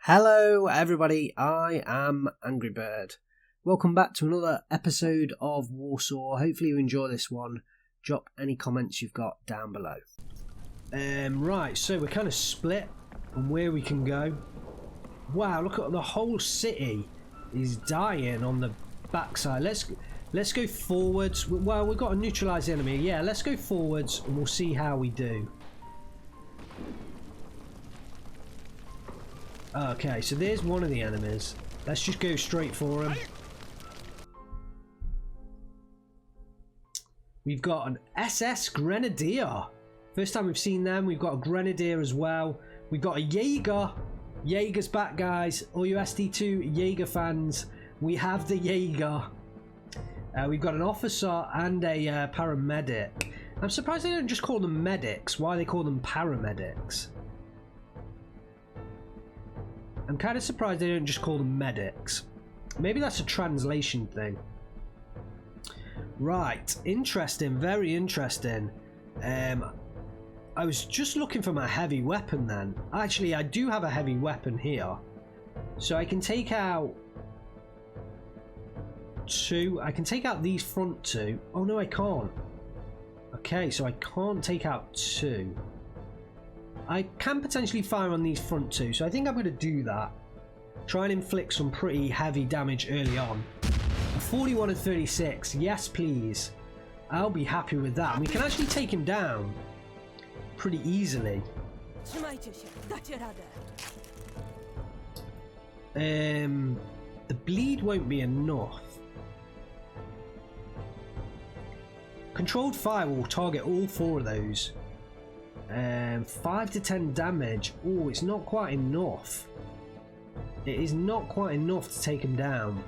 Hello everybody, I am Angry Bird. Welcome back to another episode of Warsaw. Hopefully you enjoy this one. Drop any comments you've got down below. Right, so we're kind of split on where we can go. Wow, look at the whole city is dying on the backside. Let's go forwards. Well, we've got a neutralised enemy. Yeah, let's go forwards and we'll see how we do. Okay, so there's one of the enemies. Let's just go straight for him. We've got an SS Grenadier. First time we've seen them. We've got a Grenadier as well. We've got a Jaeger. Jaeger's back, guys. All you SD2 Jaeger fans, we have the Jaeger. We've got an officer and a paramedic. I'm surprised they don't just call them medics. Why they call them paramedics? I'm kind of surprised they don't just call them medics. Maybe that's a translation thing. Right, interesting, very interesting. I was just looking for my heavy weapon then. Actually, I do have a heavy weapon here. So I can take out two. I can take out these front two. Oh no, I can't. Okay, so I can't take out two. I can potentially fire on these front two, so I think I'm going to do that. Try and inflict some pretty heavy damage early on. A 41 and 36, yes please. I'll be happy with that. And we can actually take him down pretty easily. The bleed won't be enough. Controlled fire will target all four of those. 5 to 10 damage. Oh, it's not quite enough. It is not quite enough to take him down.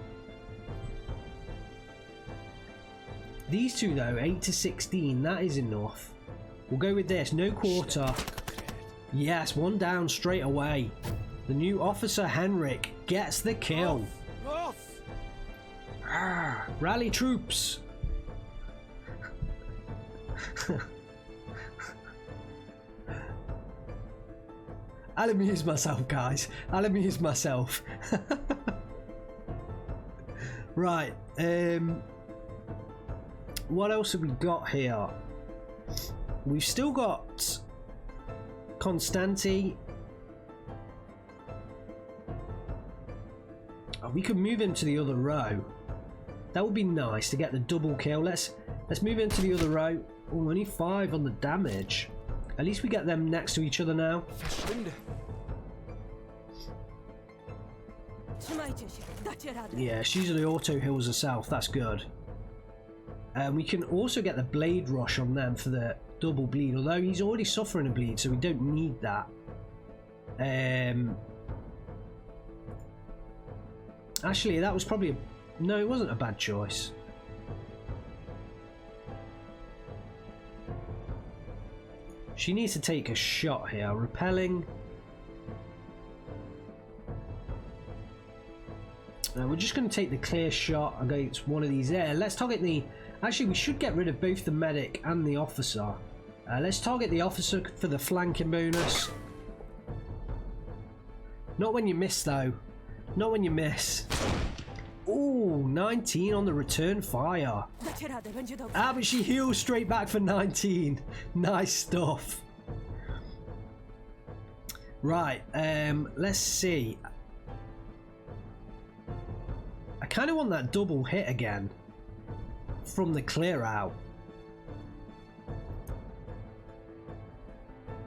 These two though, 8 to 16, that is enough. We'll go with this. No quarter. Yes, one down straight away. The new officer Henrik gets the kill. Rally troops. I'll amuse myself, guys. I'll amuse myself. Right. What else have we got here? We've still got Constanti. Oh, we could move him to the other row. That would be nice to get the double kill. Let's move into the other row. Oh, only 5 on the damage. At least we get them next to each other now. Yeah, she usually auto heals herself. That's good. We can also get the blade rush on them for the double bleed, although he's already suffering a bleed, so we don't need that. Actually, that was probably no, it wasn't a bad choice. She needs to take a shot here. Repelling. We're just going to take the clear shot against one of these there. Let's target the... Actually, we should get rid of both the medic and the officer. Let's target the officer for the flanking bonus. Not when you miss, though. Not when you miss. Ooh, 19 on the return fire. Ah, but she heals straight back for 19. Nice stuff. Right, let's see. I kind of want that double hit again from the clear out.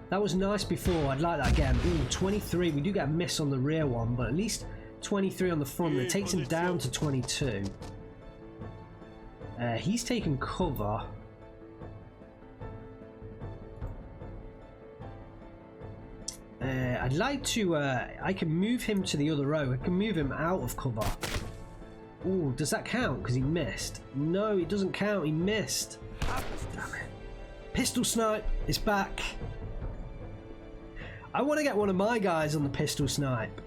That was nice before. I'd like that again. Ooh, 23. We do get a miss on the rear one, but at least 23 on the front. That takes him down to 22. He's taken cover. I'd like to... I can move him to the other row. I can move him out of cover. Ooh, does that count? Because he missed. No, it doesn't count. He missed. Damn it. Pistol snipe. It's back. I want to get one of my guys on the pistol snipe.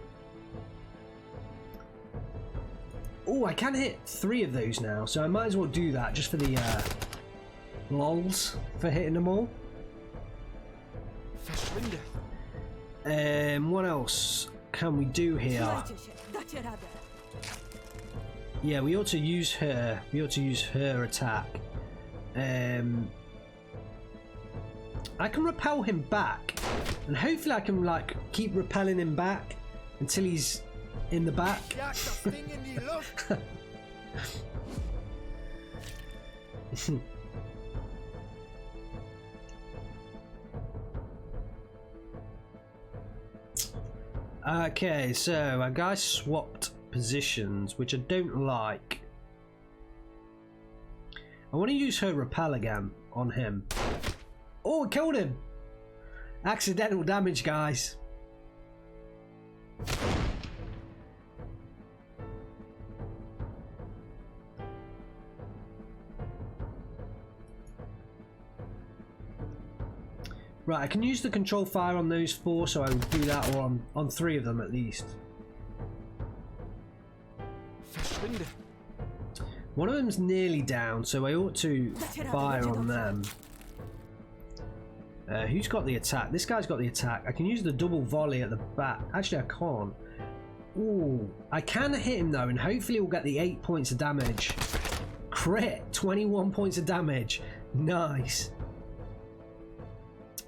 Oh, I can hit 3 of those now, so I might as well do that just for the lols for hitting them all. What else? can we do here? Yeah, we ought to use her. We ought to use her attack. I can repel him back, and hopefully I can like keep repelling him back until he's in the back. Okay, so our guy swapped positions, which I don't like. I want to use her repel again on him. Oh, killed him! Accidental damage, guys. Right, I can use the control fire on those 4, so I will do that, or on 3 of them at least. One of them's nearly down, so I ought to fire on them. Who's got the attack? This guy's got the attack. I can use the double volley at the back. Actually, I can't. Ooh, I can hit him though, and hopefully we'll get the 8 points of damage. Crit, 21 points of damage. Nice.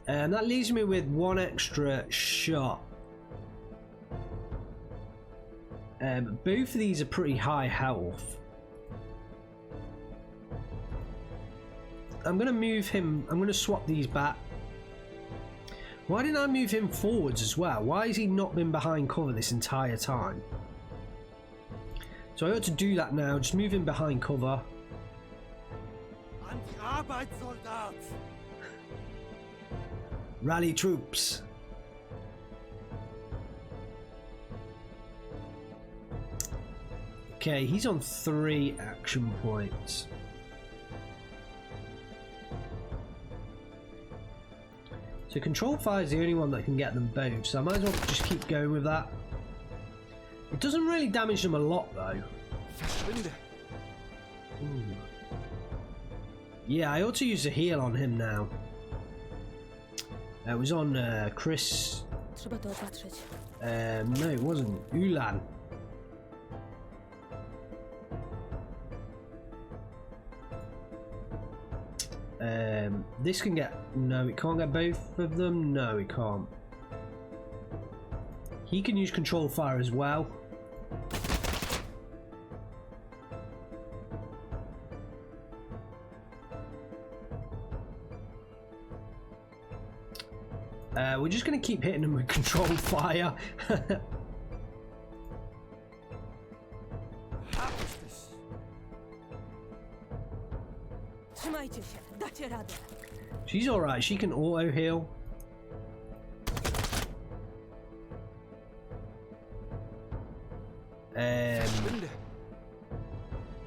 And that leaves me with 1 extra shot. Both of these are pretty high health. I'm going to move him. I'm going to swap these back. Why didn't I move him forwards as well? Why has he not been behind cover this entire time? So I ought to do that now. Just move him behind cover. Rally troops. Okay, he's on 3 action points. So control fire is the only one that can get them both, so I might as well just keep going with that. It doesn't really damage them a lot though. Ooh. Yeah, I ought to use a heal on him now. It was on Chris. No, it wasn't. Ulan. This can get... No, it can't get both of them. No, it can't. He can use control fire as well. We're just going to keep hitting him with control fire. She's alright, she can auto heal.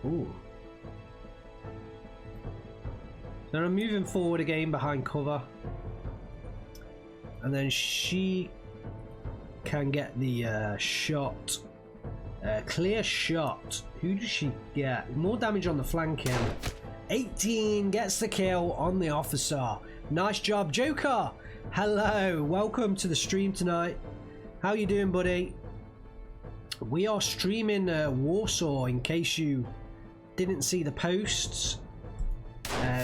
Ooh. So I'm moving forward again behind cover. And then she can get the shot. Clear shot. Who does she get? More damage on the flanking. 18 gets the kill on the officer. Nice job, Joker. Hello, welcome to the stream tonight. How you doing, buddy? We are streaming Warsaw in case you didn't see the posts.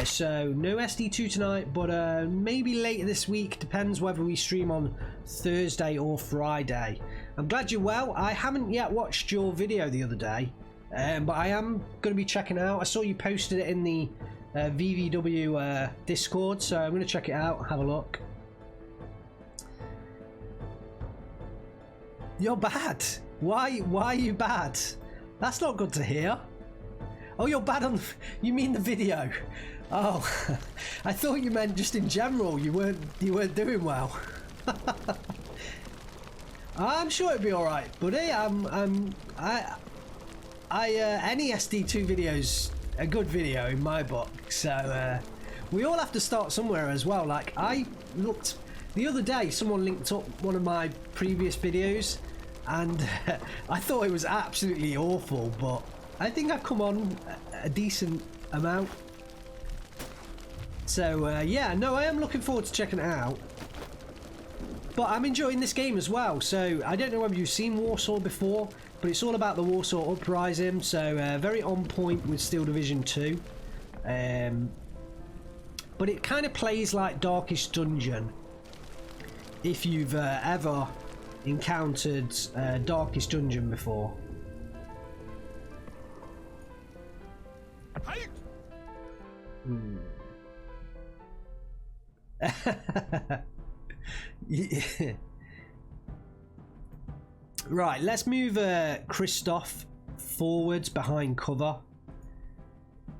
So no SD2 tonight, but maybe later this week. Depends whether we stream on Thursday or Friday. I'm glad you're well. I haven't yet watched your video the other day, but I am going to be checking it out. I saw you posted it in the WW2 Discord, so I'm going to check it out, have a look. You're bad. Why are you bad? That's not good to hear. Oh, you're bad on the... You mean the video? Oh, I thought you meant just in general. You weren't doing well. I'm sure it'd be all right, buddy. Any SD2 video's a good video in my book. So we all have to start somewhere as well. Like I looked the other day, someone linked up one of my previous videos, and I thought it was absolutely awful, but I think I've come on a decent amount. So yeah, no, I am looking forward to checking it out. But I'm enjoying this game as well. So I don't know whether you've seen Warsaw before, but it's all about the Warsaw Uprising. So very on point with Steel Division 2. But it kind of plays like Darkest Dungeon. If you've ever encountered Darkest Dungeon before. Yeah. Right, let's move Christoph forwards behind cover.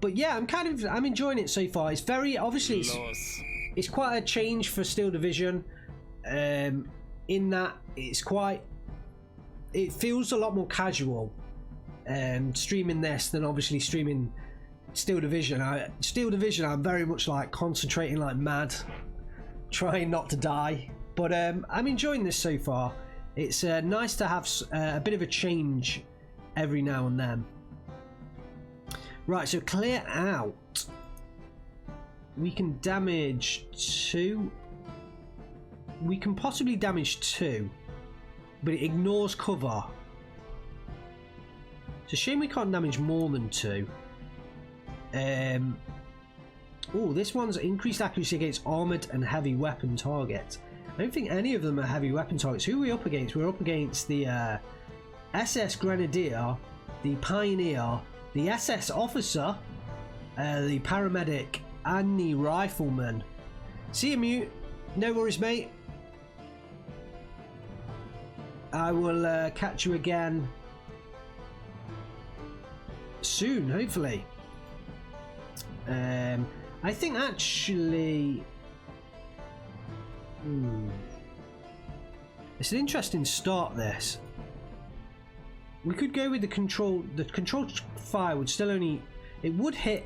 But yeah, I'm enjoying it so far. It's very obviously it's quite a change for Steel Division, in that it feels a lot more casual streaming this than obviously streaming Steel Division. Steel Division, I'm very much like concentrating like mad, trying not to die. But I'm enjoying this so far. It's nice to have a bit of a change every now and then. Right, so clear out. We can damage 2. We can possibly damage 2, but it ignores cover. It's a shame we can't damage more than 2. Oh, this one's increased accuracy against armoured and heavy weapon targets. I don't think any of them are heavy weapon targets. Who are we up against? We're up against the SS Grenadier, the Pioneer, the SS Officer, the Paramedic, and the Rifleman. See you, Mute. No worries, mate. I will catch you again soon, hopefully. I think actually... It's an interesting start, this. We could go with the control. The controlled fire would still only... It would hit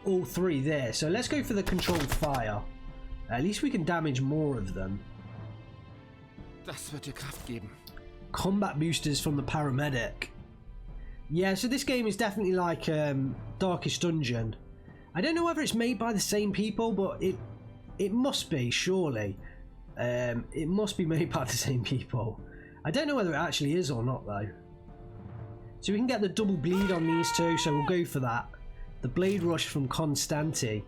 all 3 there. So let's go for the controlled fire. At least we can damage more of them. Das wird dir Kraft geben. Combat boosters from the Paramedic. Yeah, so this game is definitely like Darkest Dungeon. I don't know whether it's made by the same people, but it must be, surely. It must be made by the same people. I don't know whether it actually is or not, though. So we can get the double bleed on these two, so we'll go for that. The Blade Rush from Constanti.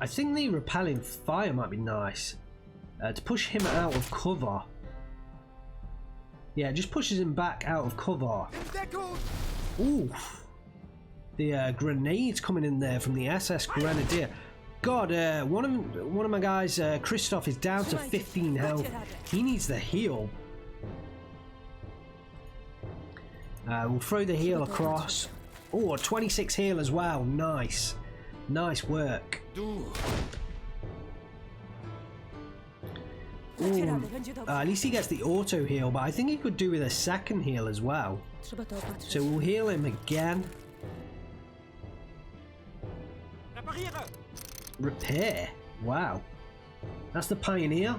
I think the repelling fire might be nice to push him out of cover. Yeah, it just pushes him back out of cover. Ooh, the grenades coming in there from the SS Grenadier. God, one of my guys, Christoph, is down to 15 health. He needs the heal. We'll throw the heal across. Oh, a 26 heal as well. Nice. Nice work. Ooh, at least he gets the auto heal, but I think he could do with a second heal as well. So we'll heal him again. Repair. Wow. That's the Pioneer.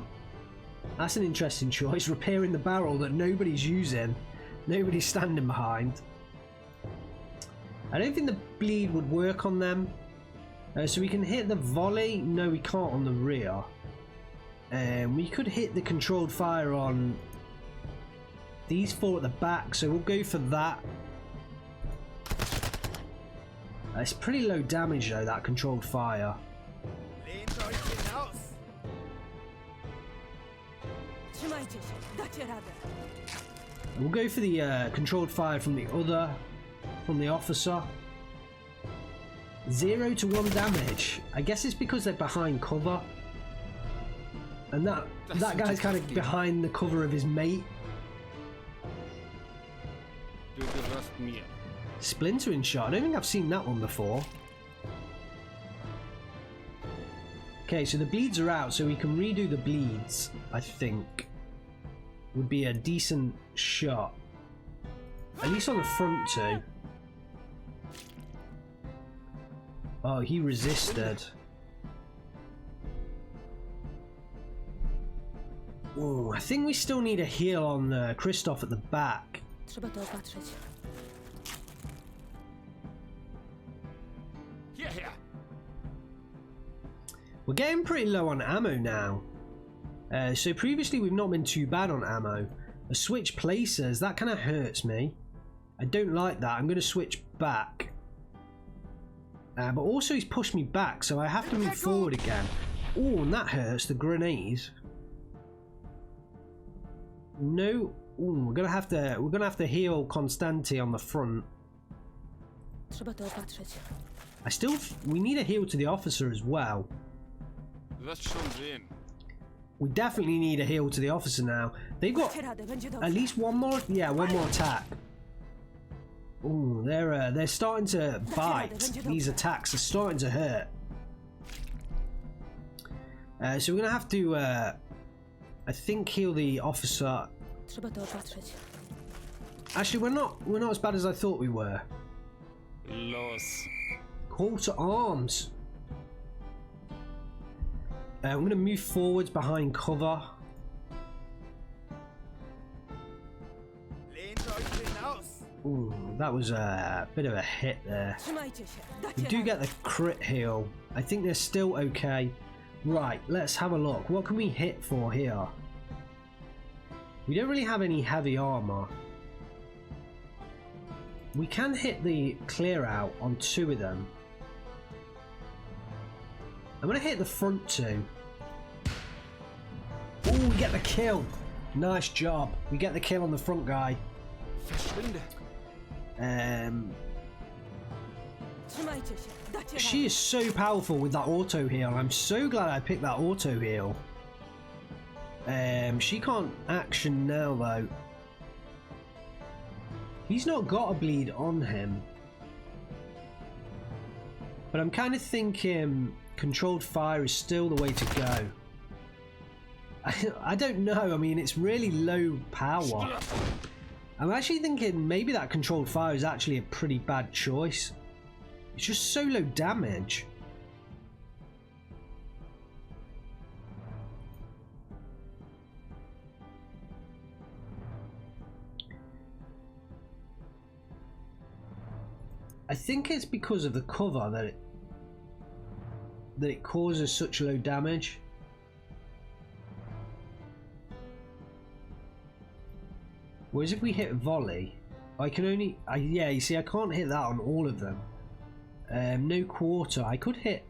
That's an interesting choice. Repairing the barrel that nobody's using. Nobody's standing behind. I don't think the bleed would work on them. So we can hit the volley. No, we can't on the rear. We could hit the controlled fire on these 4 at the back, so we'll go for that. It's pretty low damage though, that controlled fire. We'll go for the controlled fire from the officer. 0 to 1 damage. I guess it's because they're behind cover. And that guy's kind of behind the cover of his mate. Splintering shot. I don't think I've seen that one before. Okay, so the bleeds are out, so we can redo the bleeds, I think. Would be a decent shot. At least on the front 2. Oh, he resisted. Oh, I think we still need a heal on Christoph at the back. Trzeba to opatrzyć. Hierher! We're getting pretty low on ammo now. So previously we've not been too bad on ammo. A switch places, that kind of hurts me. I don't like that. I'm going to switch back. But also he's pushed me back, so I have to move forward again. Oh, and that hurts, the grenades. No. Ooh, we're gonna have to heal Constanti on the front. Trzeba to opatrzyć. We need a heal to the officer as well. Du wirst schon sehen. We definitely need a heal to the officer now. They've got at least one more. Yeah, one more attack. Ooh, they're starting to bite. These attacks are starting to hurt. So we're gonna have to, I think, heal the officer. Trzeba to opatrzyć. Actually, we're not as bad as I thought we were. Los. Call to arms. I'm going to move forwards behind cover. Ooh, that was a bit of a hit there. We do get the crit heal. I think they're still okay. Right, let's have a look. What can we hit for here? We don't really have any heavy armor. We can hit the clear out on 2 of them. I'm going to hit the front 2. Oh, we get the kill. Nice job. We get the kill on the front guy. She is so powerful with that auto heal. I'm so glad I picked that auto heal. She can't action now though. He's not got a bleed on him. But I'm kind of thinking controlled fire is still the way to go. I don't know. I mean, it's really low power. I'm actually thinking maybe that controlled fire is actually a pretty bad choice. It's just so low damage. I think it's because of the cover that it causes such low damage. Whereas if we hit volley, I can only... yeah, you see, I can't hit that on all of them. No quarter. I could hit...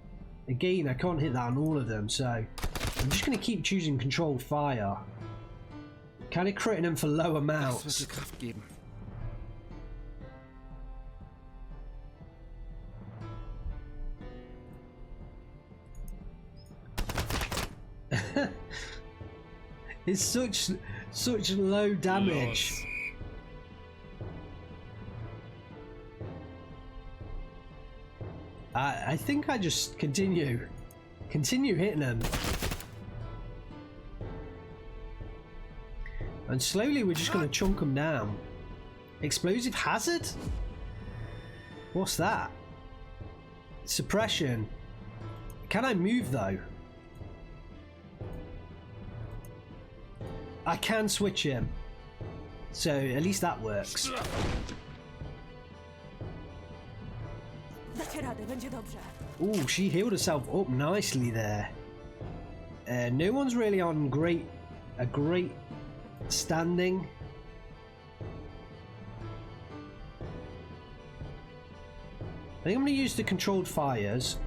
Again, I can't hit that on all of them, so... I'm just going to keep choosing controlled fire. Kind of critting them for low amounts. It's such low damage. I think I just continue hitting them, and slowly we're just going to chunk them down. Explosive hazard? What's that? Suppression. Can I move though? I can switch him, so at least that works. Ooh, she healed herself up nicely there. No one's really on a great standing. I think I'm going to use the controlled fires,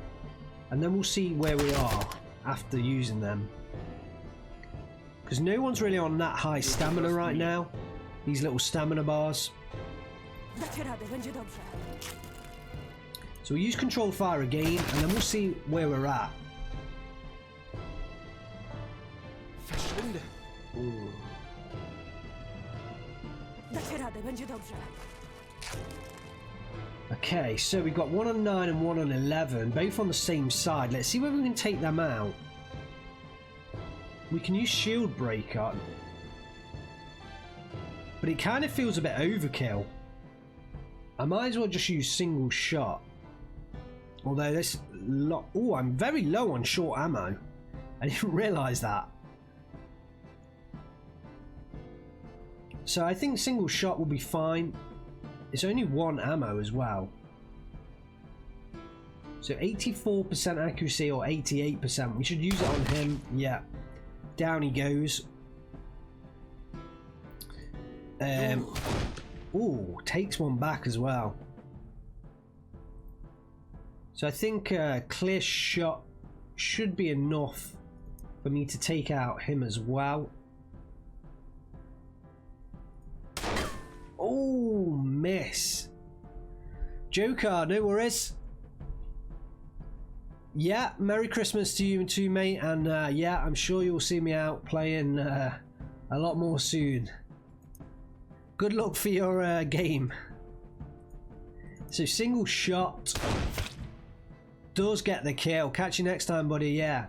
and then we'll see where we are after using them. Because no one's really on that high stamina right now. These little stamina bars. So we'll use controlled fire again, and then we'll see where we're at. Ooh. Okay, so we've got 1 on 9 and 1 on 11, both on the same side. Let's see whether we can take them out. We can use shield breaker, but it kind of feels a bit overkill. I might as well just use single shot. Although this oh, I'm very low on short ammo. I didn't realise that. So I think single shot will be fine. It's only 1 ammo as well. So 84% accuracy or 88%. We should use it on him. Yeah. Down he goes. Ooh, takes one back as well. So I think clear shot should be enough for me to take out him as well. Oh, miss. Joker, no worries. Yeah, Merry Christmas to you too, mate. And yeah, I'm sure you'll see me out playing a lot more soon. Good luck for your game. So single shot does get the kill. Catch you next time, buddy. Yeah.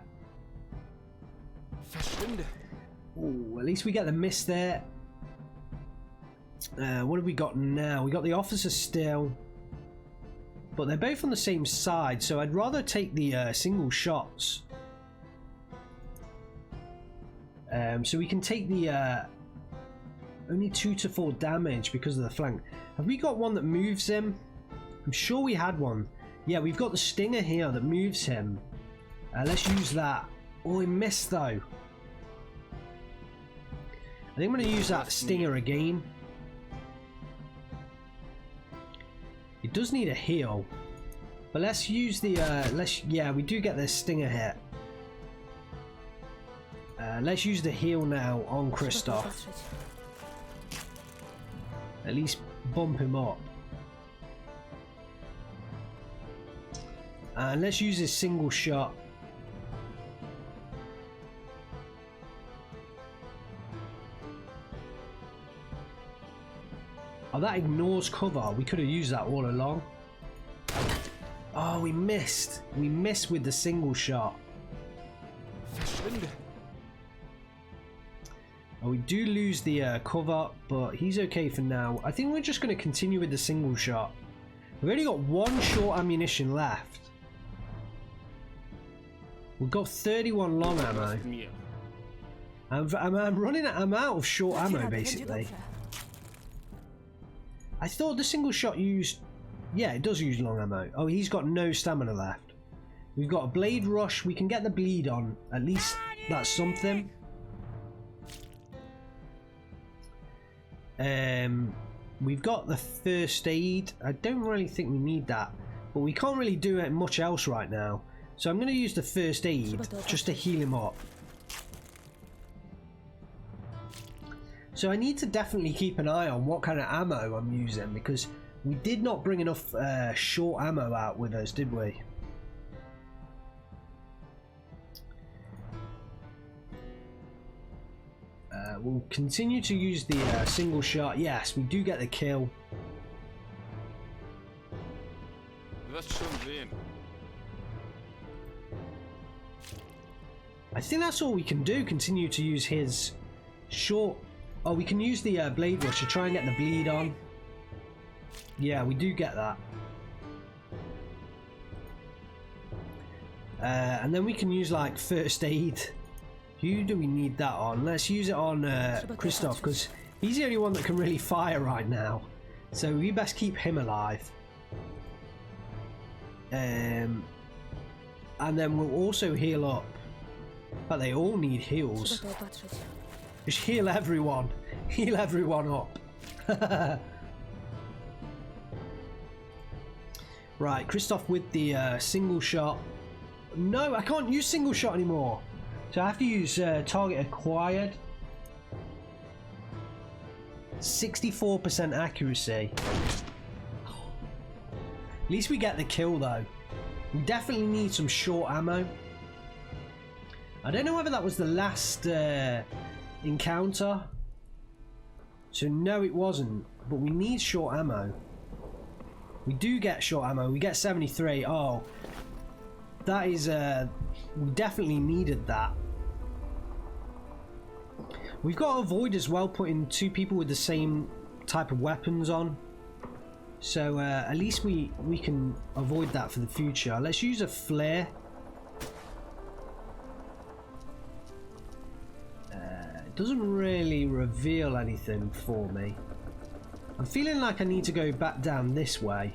Ooh, at least we get the miss there. What have we got now? We got the officer still, but they're both on the same side, so I'd rather take the single shots. So we can take the only 2 to 4 damage because of the flank. Have we got one that moves him? I'm sure we had one. Yeah, we've got the stinger here that moves him. Let's use that. Oh, he missed though. I think I'm going to use that stinger again. It does need a heal, but let's use the yeah, we do get the stinger hit. Let's use the heal now on Christoph. At least bump him up. And let's use his single shot. Oh, that ignores cover. We could have used that all along. Oh, we missed. We missed with the single shot. Oh, we do lose the cover, but he's okay for now. I think we're just going to continue with the single shot. We've only got 1 short ammunition left. We've got 31 long ammo. I'm out of short ammo, basically. I thought the single shot used... Yeah, it does use long ammo. Oh, he's got no stamina left. We've got a blade rush. We can get the bleed on. At least that's something. We've got the first aid. I don't really think we need that, but we can't really do it much else right now. So I'm going to use the first aid just to heal him up. So I need to definitely keep an eye on what kind of ammo I'm using, because we did not bring enough short ammo out with us, did we? We'll continue to use the single shot. Yes, we do get the kill. I think that's all we can do. Continue to use his short... Oh, we can use the blade rush to try and get the bleed on. Yeah, we do get that. And then we can use like first aid. Who do we need that on? Let's use it on Christoph, because he's the only one that can really fire right now. So we best keep him alive. And then we'll also heal up. But they all need heals. Just heal everyone. Heal everyone up. Right, Christoph with the single shot. No, I can't use single shot anymore. So I have to use target acquired. 64% accuracy. At least we get the kill though. We definitely need some short ammo. I don't know whether that was the last encounter. So no, it wasn't. But we need short ammo. We do get short ammo. We get 73. Oh, that is we definitely needed that. We've got to avoid as well putting 2 people with the same type of weapons on. So at least we can avoid that for the future. Let's use a flare. doesn't really reveal anything for me. I'm feeling like I need to go back down this way.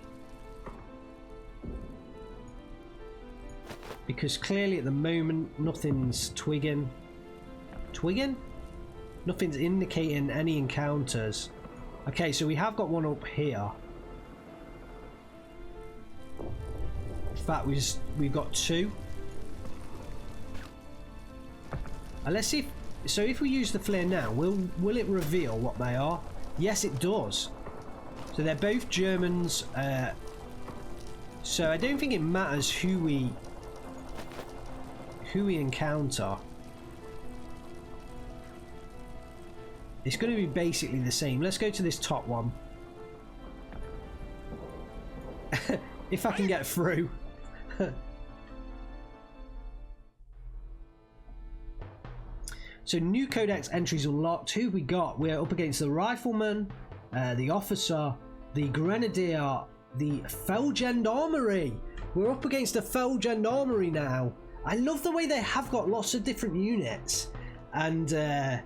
Because clearly at the moment nothing's twigging. Twigging? Nothing's indicating any encounters. Okay, so we have got one up here. In fact, we've got two. And let's see if, so if we use the flare now, will it reveal what they are? Yes, it does. So they're both Germans. So I don't think it matters who we encounter. It's going to be basically the same. Let's go to this top one. If I can get through. So new codex entries unlocked. Who have we got? We're up against the rifleman, the officer, the grenadier, the Feldgendarmerie. We're up against the Feldgendarmerie now. I love the way they have got lots of different units, and at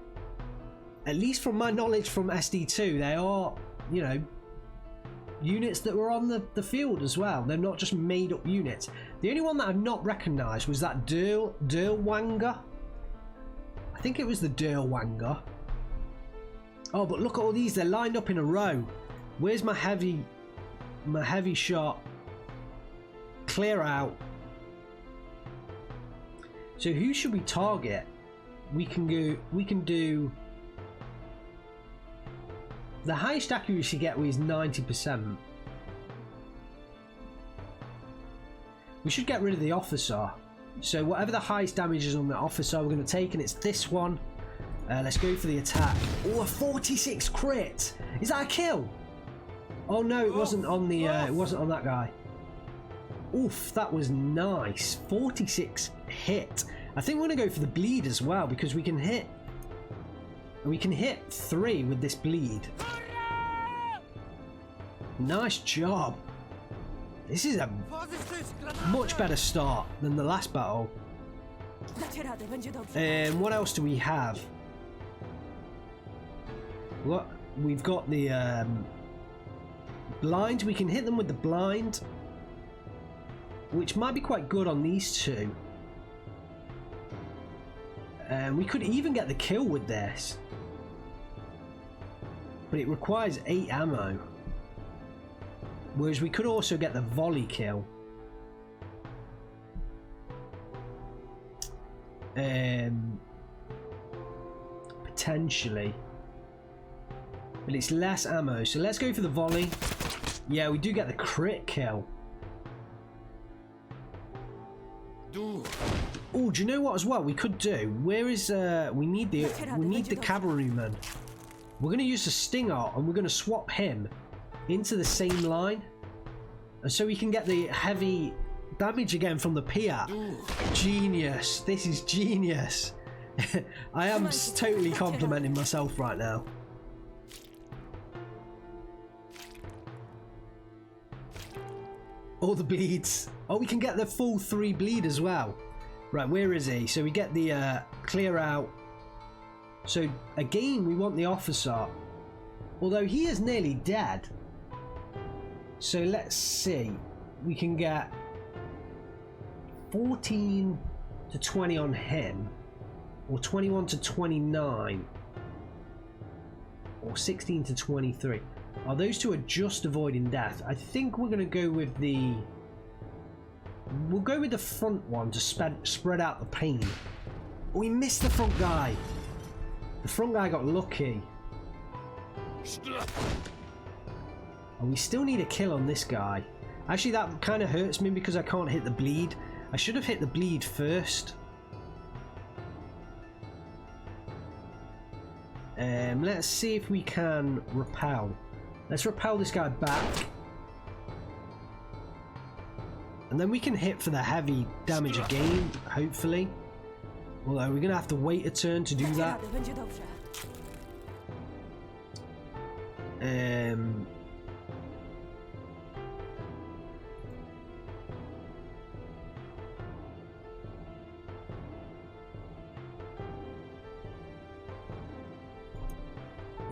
least from my knowledge from SD2, they are, you know, units that were on the field as well. They're not just made up units. The only one that I've not recognised was that Derwanger. I think it was the Derwanger. Oh, but look at all these. They're lined up in a row. Where's my heavy shot? Clear out. So who should we target? We can do the highest accuracy get is 90%. We should get rid of the officer. So whatever the highest damage is on the officer, we're going to take, and it's this one. Let's go for the attack. Oh, a 46 crit! Is that a kill? Oh no, it wasn't on the. It wasn't on that guy. Oof, that was nice. 46 hit. I think we're going to go for the bleed as well, because we can hit 3 with this bleed. Nice job. This is a much better start than the last battle. What else do we have? We've got the blind. We can hit them with the blind, which might be quite good on these two. We could even get the kill with this, but it requires 8 ammo. Whereas we could also get the volley kill. Potentially. But it's less ammo, so let's go for the volley. Yeah, we do get the crit kill. Oh, do you know what as well we could do? Where is we need the cavalryman. We're going to use the stinger, and we're going to swap him into the same line, and so we can get the heavy damage again from the Piat. Genius. This is genius. I am totally complimenting myself right now. All the bleeds. Oh, we can get the full 3 bleed as well. Right, where is he? So we get the clear out. So again, we want the officer, although he is nearly dead. So let's see. We can get 14 to 20 on him, or 21 to 29, or 16 to 23. Oh, those two are just avoiding death. I think we're going to go with the... We'll go with the front one to spread out the pain. We missed the front guy. The front guy got lucky. Oh, we still need a kill on this guy. Actually, that kind of hurts me because I can't hit the bleed. I should have hit the bleed first. Let's see if we can repel. Let's repel this guy back. And then we can hit for the heavy damage again, hopefully. Although we're going to have to wait a turn to do that.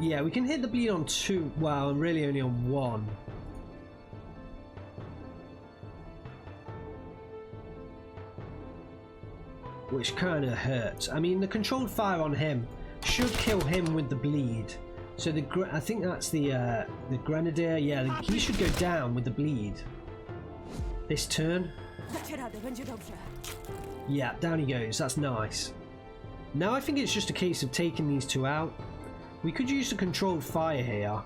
Yeah, we can hit the bleed on 2. Well, really only on 1. Which kind of hurts. I mean, the controlled fire on him should kill him with the bleed. So I think that's the grenadier. Yeah, he should go down with the bleed. This turn. Yeah, down he goes. That's nice. Now I think it's just a case of taking these 2 out. We could use the controlled fire here,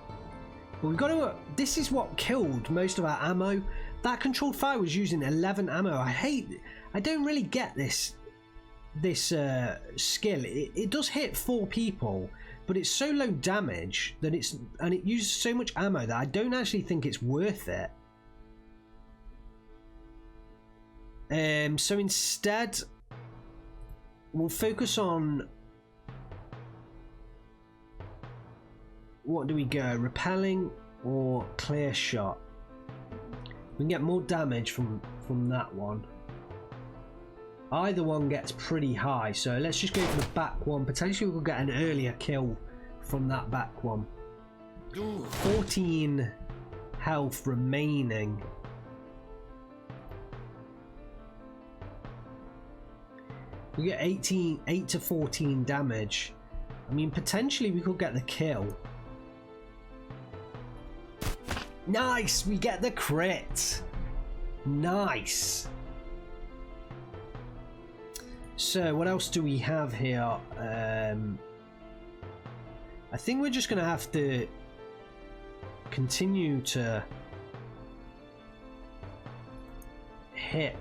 but we've got to. This is what killed most of our ammo. That controlled fire was using 11 ammo. I don't really get this skill. It does hit 4 people, but it's so low damage that it uses so much ammo that I don't actually think it's worth it. So instead, we'll focus on. What do we go? Repelling or clear shot? We can get more damage from that one. Either one gets pretty high, so let's just go for the back one. Potentially we'll get an earlier kill from that back one. 14 health remaining. We get 8 to 14 damage. I mean, potentially we could get the kill. Nice! We get the crit! Nice! So, what else do we have here? I think we're just going to have to continue to hit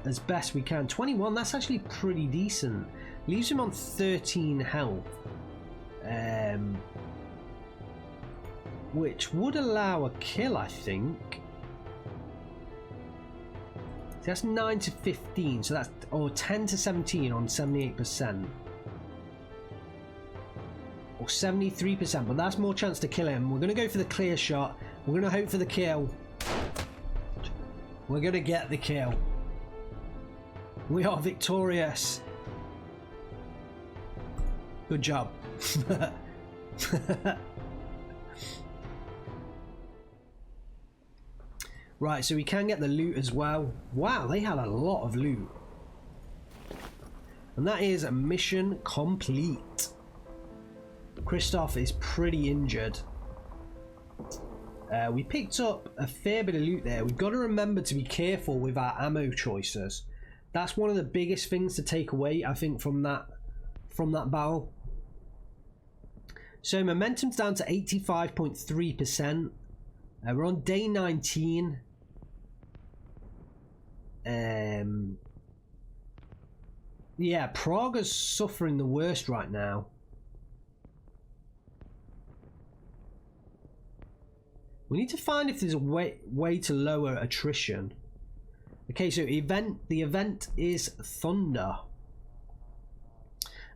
as best we can. 21, that's actually pretty decent. Leaves him on 13 health. Which would allow a kill, I think. So that's 9 to 15, so that's 10 to 17 on 78%. Or 73%, but that's more chance to kill him. We're going to go for the clear shot. We're going to hope for the kill. We're going to get the kill. We are victorious. Good job. Right, so we can get the loot as well. Wow, they had a lot of loot. And that is a mission complete. Christoph is pretty injured. We picked up a fair bit of loot there. We've got to remember to be careful with our ammo choices. That's one of the biggest things to take away, I think, from that battle. So momentum's down to 85.3%. We're on day 19. Yeah, Prague's suffering the worst right now. We need to find if there's a way to lower attrition. Okay, so the event is Thunder.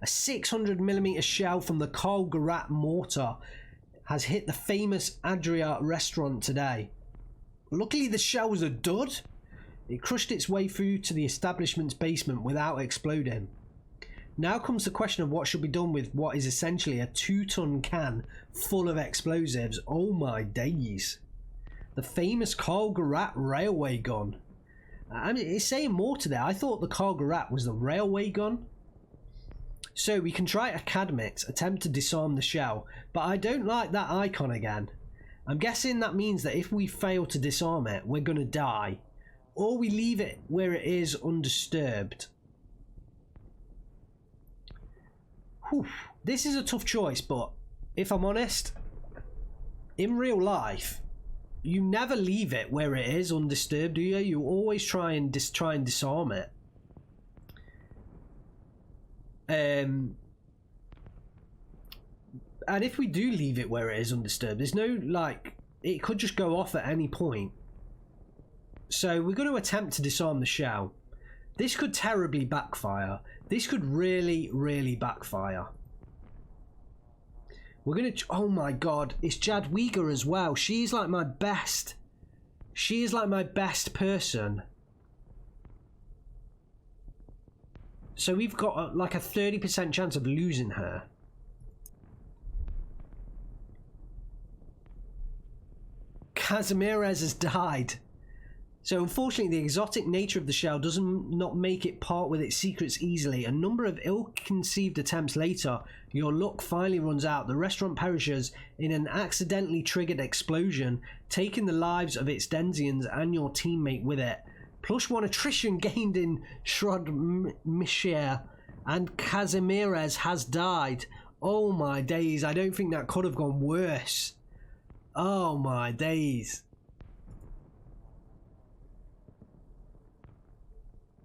A 600mm shell from the Karl Garat mortar has hit the famous Adria restaurant today. Luckily the shell was a dud. It crushed its way through to the establishment's basement without exploding. Now comes the question of what should be done with what is essentially a 2-ton can full of explosives. Oh my days. The famous Karl Garat railway gun. I mean, it's saying more to that. I thought the Karl Garat was the railway gun. So we can try academics, attempt to disarm the shell, but I don't like that icon again. I'm guessing that means that if we fail to disarm it, we're going to die. Or we leave it where it is undisturbed. Whew. This is a tough choice, but if I'm honest, in real life, you never leave it where it is undisturbed, do you? You always try and disarm it. And if we do leave it where it is undisturbed, there's no, like, it could just go off at any point. So we're going to attempt to disarm the shell. This could terribly backfire. This could really, really backfire. We're going to... Oh my god, it's Jadwiga as well. She's like my best. She is like my best person. So we've got like a 30% chance of losing her. Kazimierz has died. So unfortunately, the exotic nature of the shell does not make it part with its secrets easily. A number of ill-conceived attempts later, your luck finally runs out. The restaurant perishes in an accidentally triggered explosion, taking the lives of its denizens and your teammate with it. +1 attrition gained in Shrodmishia, and Kazimierz has died. Oh my days, I don't think that could have gone worse. Oh my days.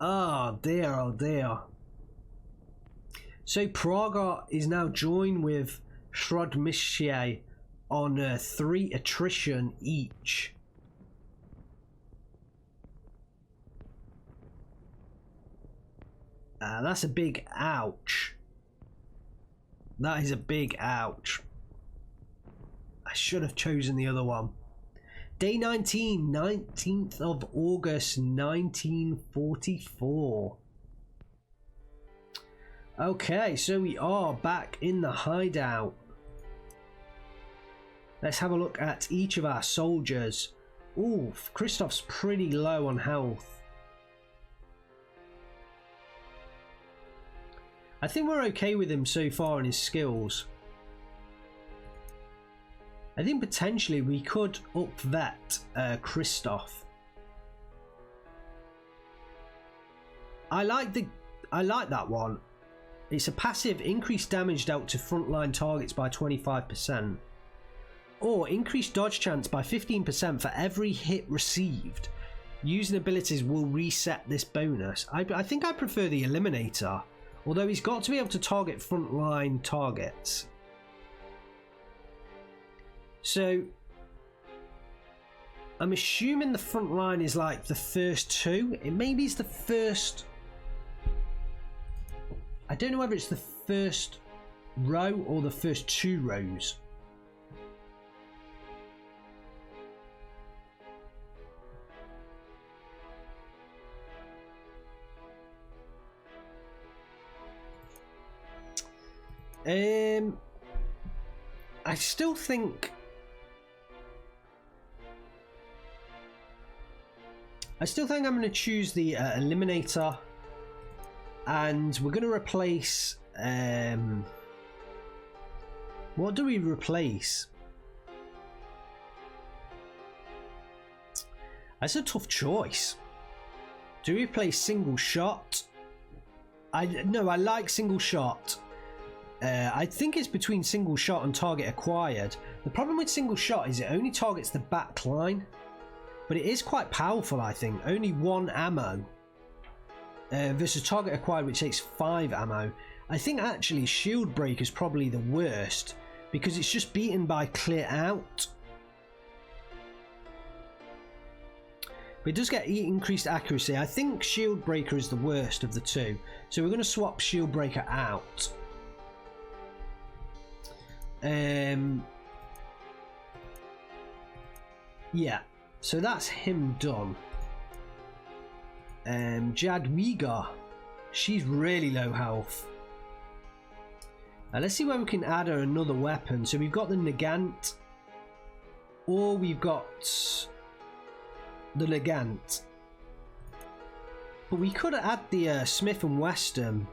Oh dear, oh dear. So Praga is now joined with Shrodmishia on 3 attrition each. That's a big ouch. That is a big ouch. I should have chosen the other one. Day 19, 19th of August 1944. Okay, so we are back in the hideout. Let's have a look at each of our soldiers. Ooh, Christoph's pretty low on health. I think we're okay with him so far in his skills. I think potentially we could up-vet Christoph. I like that one. It's a passive, increased damage dealt to frontline targets by 25%. Or increased dodge chance by 15% for every hit received. Using abilities will reset this bonus. I think I prefer the Eliminator. Although he's got to be able to target frontline targets. So I'm assuming the front line is like the first 2. It maybe is the first. I don't know whether it's the first row or the first 2 rows. I still think I'm going to choose the Eliminator, and we're going to replace what do we replace? That's a tough choice. Do we replace single shot? No, I like single shot. I think it's between single shot and target acquired. The problem with single shot is it only targets the back line, but it is quite powerful. I think only 1 ammo versus target acquired, which takes 5 ammo. I think actually shield break is probably the worst because it's just beaten by clear out, but it does get increased accuracy. I think shield breaker is the worst of the 2, so we're going to swap shield breaker out. Yeah, so that's him done. Jadwiga, she's really low health. Let's see where we can add her another weapon. So we've got the Nagant, or we've got the Nagant, but we could add the Smith & Wesson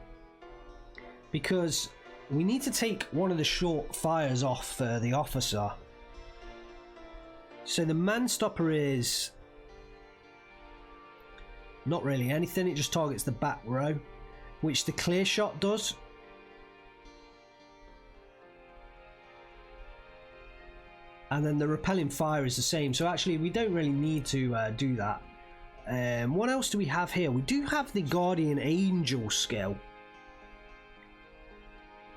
because we need to take one of the short fires off the officer. So the man stopper is not really anything, it just targets the back row, which the clear shot does. And then the repelling fire is the same, so actually we don't really need to do that. What else do we have here? We do have the Guardian Angel skill.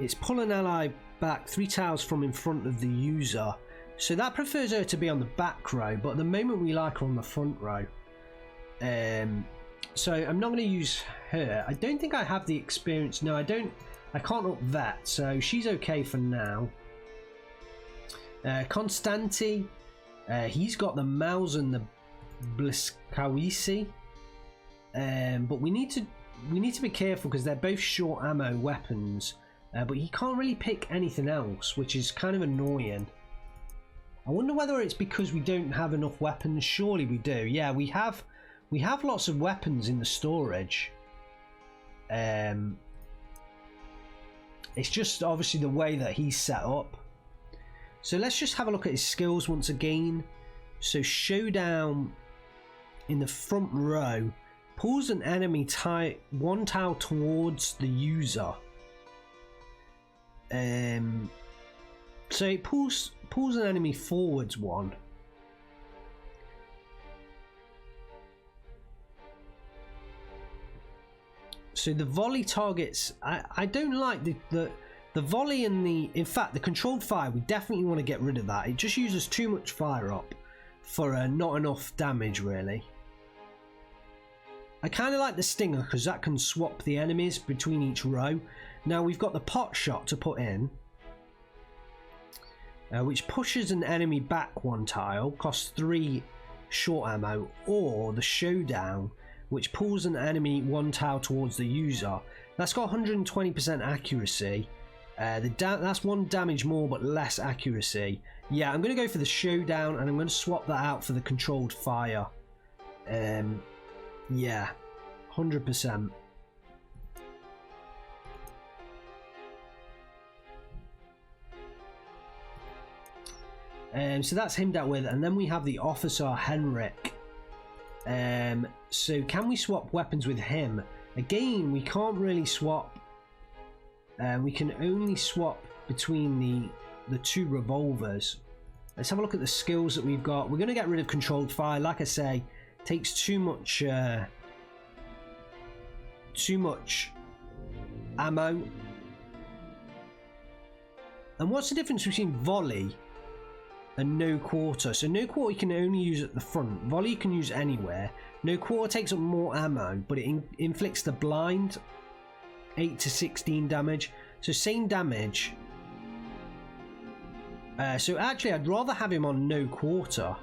It's pull an ally back 3 tiles from in front of the user. So that prefers her to be on the back row, but at the moment we like her on the front row. So I'm not going to use her. I don't think I have the experience. No, I don't. I can't up that, so she's okay for now. Konstanty, he's got the Mouse and the Bliskawisi, but we need to be careful because they're both short ammo weapons. But he can't really pick anything else, which is kind of annoying. I wonder whether it's because we don't have enough weapons. Surely we do. Yeah, we have lots of weapons in the storage. It's just obviously the way that he's set up. So let's just have a look at his skills once again. So showdown in the front row pulls an enemy one tile towards the user. So it pulls an enemy forwards one. So the volley targets, I don't like the volley and in fact the controlled fire, we definitely want to get rid of that. It just uses too much fire up for not enough damage really. I kind of like the stinger because that can swap the enemies between each row. Now we've got the pot shot to put in, which pushes an enemy back one tile, costs 3 short ammo, or the showdown, which pulls an enemy one tile towards the user. That's got 120% accuracy. That's 1 damage more but less accuracy. Yeah, I'm going to go for the showdown and I'm going to swap that out for the controlled fire. Yeah, 100%. So that's him dealt with, and then we have the officer Henrik. So can we swap weapons with him? Again, we can't really swap. We can only swap between the 2 revolvers. Let's have a look at the skills that we've got. We're going to get rid of controlled fire. Like I say, takes too much ammo. And what's the difference between volley and no quarter? So no quarter you can only use at the front. Volley you can use anywhere. No quarter takes up more ammo, but it inflicts the blind, 8 to 16 damage. So same damage. So actually I'd rather have him on no quarter.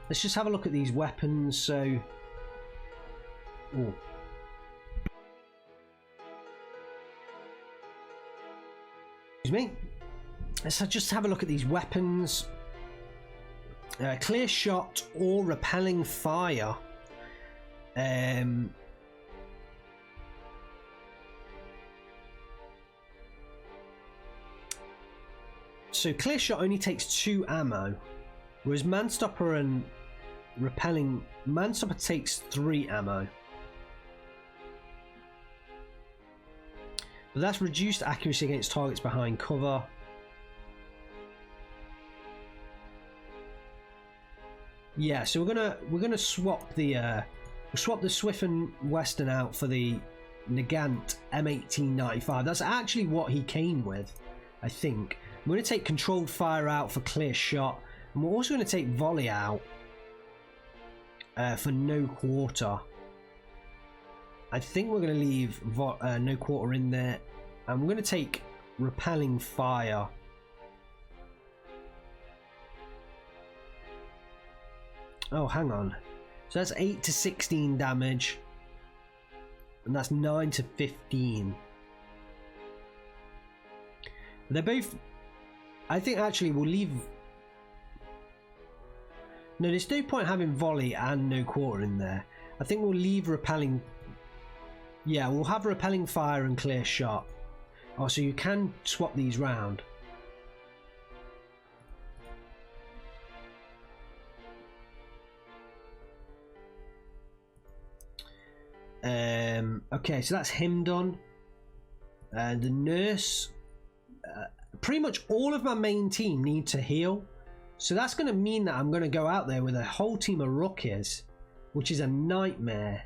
Let's just have a look at these weapons. So, oh. Excuse me. Let's just have a look at these weapons. Clear shot or repelling fire. So clear shot only takes 2 ammo, whereas manstopper and repelling, manstopper takes 3 ammo. But that's reduced accuracy against targets behind cover. Yeah, so we're gonna swap the Swift and Western out for the Nagant M1895. That's actually what he came with, I think. I'm going to take controlled fire out for clear shot, and we're also going to take volley out for no quarter. I think we're going to leave no quarter in there, and we're going to take repelling fire. Oh, hang on. So that's 8 to 16 damage, and that's 9 to 15. They're both... I think actually we'll leave... No, there's no point having volley and no quarter in there. I think we'll leave repelling... Yeah, we'll have repelling fire and clear shot. Oh, so you can swap these round. Okay, so that's him done. The nurse... pretty much all of my main team need to heal, so that's going to mean that I'm going to go out there with a whole team of rookies, which is a nightmare.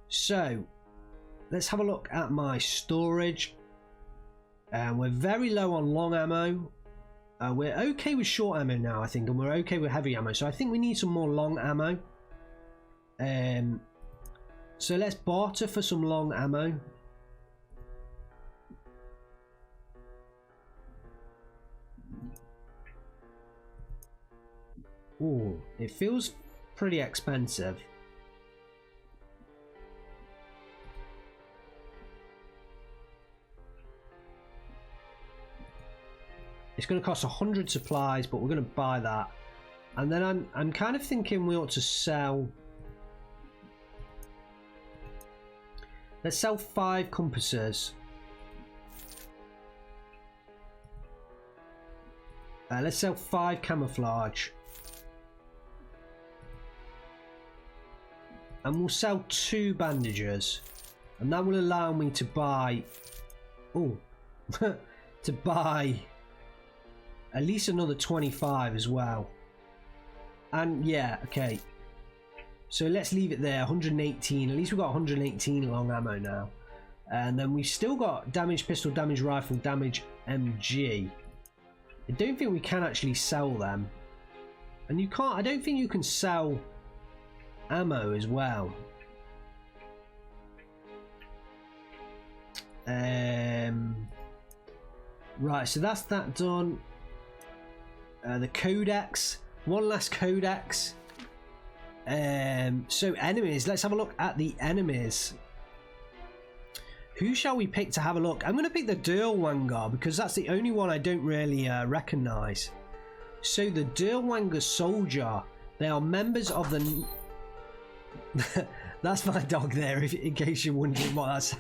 So let's have a look at my storage. We're very low on long ammo. We're okay with short ammo now, I think, and we're okay with heavy ammo, so I think we need some more long ammo. So let's barter for some long ammo. Ooh, it feels pretty expensive. It's going to cost 100 supplies, but we're going to buy that. And then I'm kind of thinking we ought to sell. Let's sell 5 compasses. Let's sell 5 camouflage. And we'll sell 2 bandages. And that will allow me to buy... Oh. to buy at least another 25 as well. And yeah, okay. So let's leave it there, 118. At least we've got 118 long ammo now. And then we've still got damage pistol, damage rifle, damage MG. I don't think we can actually sell them. And you can't, I don't think you can sell ammo as well. Right, so that's that done. The codex, one last codex. So enemies, let's have a look at the enemies. Who shall we pick to have a look? I'm going to pick the Derwanger because that's the only one I don't really recognise. So the Derwanger soldier, they are members of the... That's my dog there, in case you're wondering what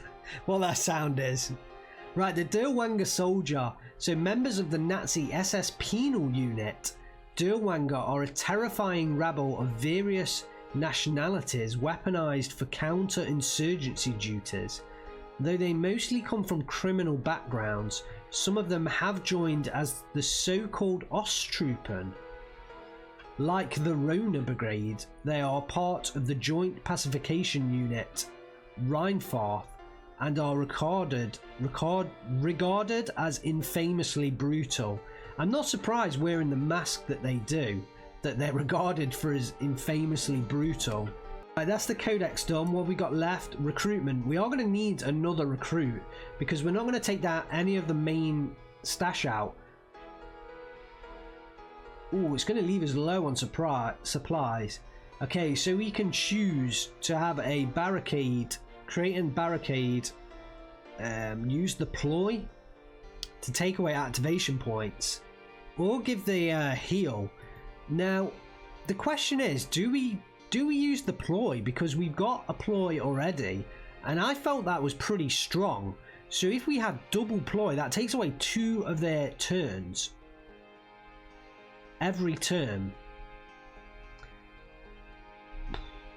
that sound is. Right, the Derwanger soldier, so members of the Nazi SS penal unit. Derwanger are a terrifying rabble of various nationalities weaponized for counter-insurgency duties. Though they mostly come from criminal backgrounds, some of them have joined as the so-called Osttruppen. Like the Rona Brigade, they are part of the Joint Pacification Unit, Rheinfarth, and are regarded as infamously brutal. I'm not surprised wearing the mask that they do, that they're regarded for as infamously brutal. Right, that's the codex done. What have we got left? Recruitment. We are going to need another recruit because we're not going to take down any of the main stash out. Oh, it's going to leave us low on supplies. Okay, so we can choose to have a barricade, create a barricade, use the ploy to take away activation points, or give the heal. Now, the question is, do we use the ploy? Because we've got a ploy already, and I felt that was pretty strong. So if we have double ploy, that takes away 2 of their turns every turn.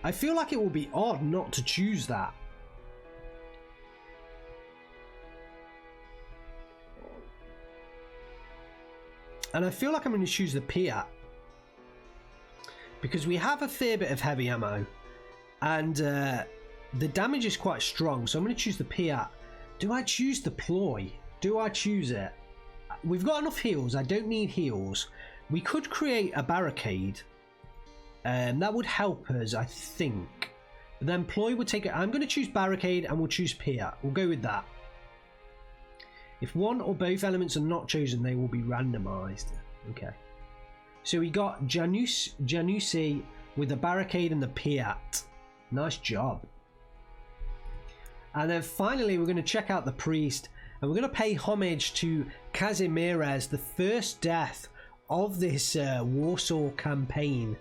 I feel like it will be odd not to choose that. And I feel like I'm going to choose the Piat because we have a fair bit of heavy ammo and the damage is quite strong, so I'm going to choose the Piat. Do I choose the ploy? Do I choose it? We've got enough heals. I don't need heals. We could create a barricade, that would help us, I think. But then ploy would take it. I'm going to choose barricade and we'll choose Piat. We'll go with that. If one or both elements are not chosen, they will be randomized. Okay. So we got Janusi with the barricade and the Piat. Nice job. And then finally, we're going to check out the priest, and we're going to pay homage to Kazimierz, the first death of this Warsaw campaign.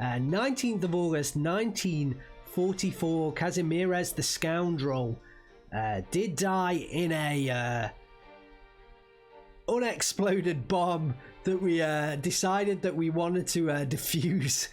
19th of August 1944, Kazimierz the scoundrel did die in a unexploded bomb that we decided that we wanted to defuse.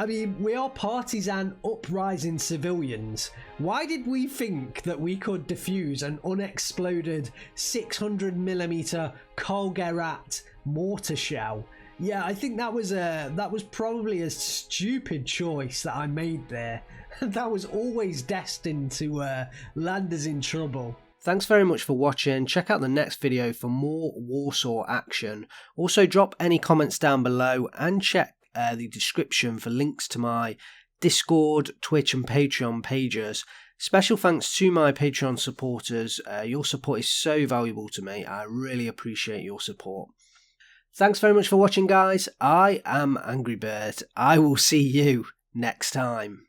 I mean, we are partisan uprising civilians. Why did we think that we could defuse an unexploded 600mm Kolgerat mortar shell? Yeah, I think that was probably a stupid choice that I made there. That was always destined to land us in trouble. Thanks very much for watching. Check out the next video for more Warsaw action. Also drop any comments down below and check the description for links to my Discord, Twitch and Patreon pages. Special thanks to my Patreon supporters. Your support is so valuable to me. I really appreciate your support. Thanks very much for watching, guys. I am Angry Bird. I will see you next time.